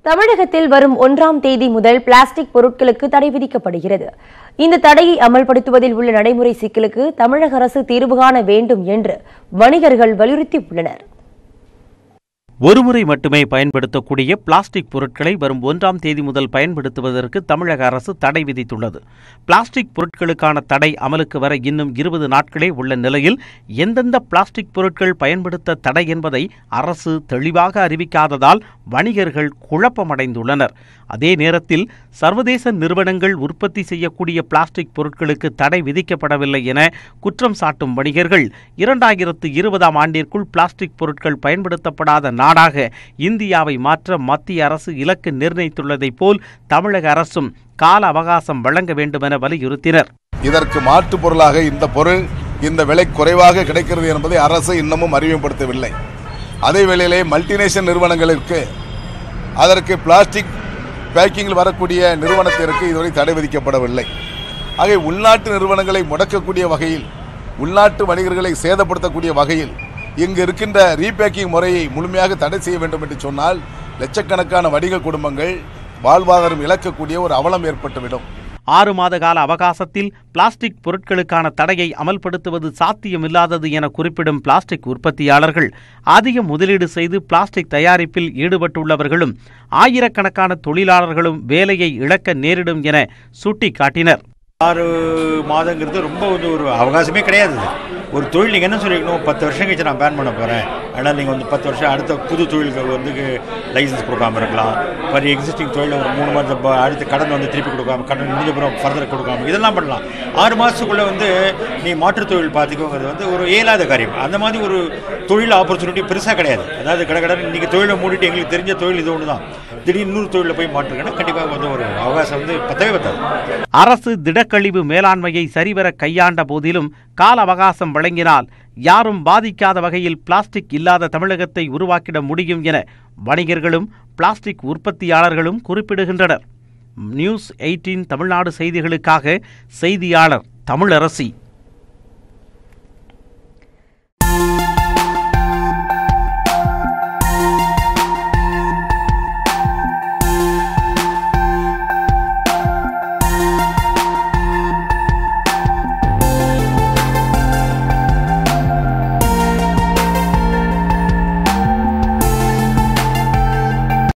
தமிழகத்தில் வரும் 1ஆம் தேதி முதல் பிளாஸ்டிக் பொருட்களுக்கு தடை விதிக்கப்படுகிறது. இந்த தடையை அமல்படுத்துவதில் உள்ள நடைமுறை சிக்கலுக்கு தமிழக அரசு தீர்வு காண வேண்டும் என்று வணிகர்கள் வலியுறுத்தியுள்ளனர். ஒருமுறை மட்டுமே பயன்படுத்தக்கூடிய பிளாஸ்டிக் பொருட்களை வரும் 1ஆம் தேதி முதல் பயன்படுத்துவதற்கு தமிழக அரசு தடை விதித்துள்ளது. பிளாஸ்டிக் பொருட்களுக்கான தடை அமலுக்கு வர இன்னும் 20 நாட்களே உள்ள நிலையில் எந்தெந்த பிளாஸ்டிக் பொருட்கள் பயன்படுத்த தடை என்பதை அரசு தெளிவாக அறிவிக்காததால் வணிகர்கள் குழப்பமடைந்துள்ளனர். அதே நேரத்தில் சர்வதேச நிறுவனங்கள் உற்பத்தி செய்யக்கூடிய பிளாஸ்டிக் பொருட்களுக்கு தடை விதிக்கப்படவில்லை என குற்றம் சாட்டும் வணிகர்கள் 2020ஆம் ஆண்டிற்குள் பிளாஸ்டிக் பொருட்கள் பயன்படுத்தப்படாத நாடாக இந்தியாவை மாற்ற மத்திய அரசு இலக்கு நிர்ணயித்துள்ளதைப் போல் தமிழக அரசும் கால அவகாசம் வழங்க வேண்டும் என வலியுறுத்தினர். இதற்கு மாற்று பொருளாக இந்த பொருள் இந்த விலை குறைவாக கிடைக்கிறது என்பதை அரசு இன்னமும் அறிமுகப்படுத்தவில்லை. அதே வேளையிலே மல்டிநேஷனல் நிறுவனங்களுக்கு அதற்கு பிளாஸ்டிக் பேக்கிங்கில் வரக்கூடிய நிறுவனத்திற்கு இதுவரை தடை விதிக்கப்படவில்லை. ஆகவே உள்நாட்டு நிறுவனங்களை முடக்கக்கூடிய வகையில், உள்நாட்டு வணிகர்களை சேதப்படுத்தக்கூடிய வகையில் இங்கு இருக்கின்ற ரீபேக்கிங் முறையை முழுமையாக தடை செய்ய வேண்டும் என்று சொன்னால் லட்சக்கணக்கான வணிக குடும்பங்கள் வாழ்வாதாரம் இழக்கக்கூடிய ஒரு அவலம் ஏற்பட்டுவிடும். 6 மாத கால அவகாசத்தில் பிளாஸ்டிக் பொருட்களுக்கான தடையை அமல்படுத்துவது சாத்தியமில்லாதது என குறிப்பிடும் பிளாஸ்டிக் உற்பத்தியாளர்கள் அதிக முதலீடு செய்து பிளாஸ்டிக் தயாரிப்பில் ஈடுபட்டுள்ளவர்களும் ஆயிரக்கணக்கான தொழிலாளர்களும் வேலையை இழக்க நேரிடும் என சுட்டிக்காட்டினர். 6 மாதங்கிறது ரொம்ப ஒரு அவகாசமே கிடையாது. ஒரு தொழில் நீங்கள் என்ன சொல்லிக்கணும், 10 வருஷம் கழிச்சு நான் பேன் பண்ண போகிறேன், ஆனால் நீங்கள் 10 வருஷம் அடுத்த புது தொழிலுக்கு லைசன்ஸ் கொடுக்காம இருக்கலாம். மாதிரி எக்ஸிஸ்டிங் தொழில் ஒரு 3 மாதம் அடுத்த கடன் திருப்பி கொடுக்காம, கடன் முடிஞ்சப்புறம் ஃபர்தர் கொடுக்காம இதெல்லாம் பண்ணலாம். 6 மாதத்துக்குள்ளே நீ மாற்றுத் தொழில் பார்த்துக்கோங்கிறது ஒரு இயலாத காரியம். அந்த மாதிரி ஒரு தொழில் ஆப்பர்ச்சுனிட்டி பெருசாக கிடையாது. அதாவது கடன் நீங்கள் தொழிலை மூடிட்டு எங்களுக்கு தெரிஞ்ச தொழில் இது ஒன்று தான், திடீர்னு இன்னொரு தொழிலில் போய் மாற்றுங்கன்னா கண்டிப்பாக ஒரு அவகாசம் பத்தவே பத்தாது. அரசு திடக்கழிவு மேலாண்மையை சரிவர கையாண்ட போதிலும் கால அவகாசம் வழங்கினால் யாரும் பாதிக்காத வகையில் பிளாஸ்டிக் இல்லாத தமிழகத்தை உருவாக்கிட முடியும் என வணிகர்களும் பிளாஸ்டிக் உற்பத்தியாளர்களும் குறிப்பிடுகின்றனர். நியூஸ் 18 தமிழ்நாடு செய்திகளுக்காக செய்தியாளர் தமிழரசி.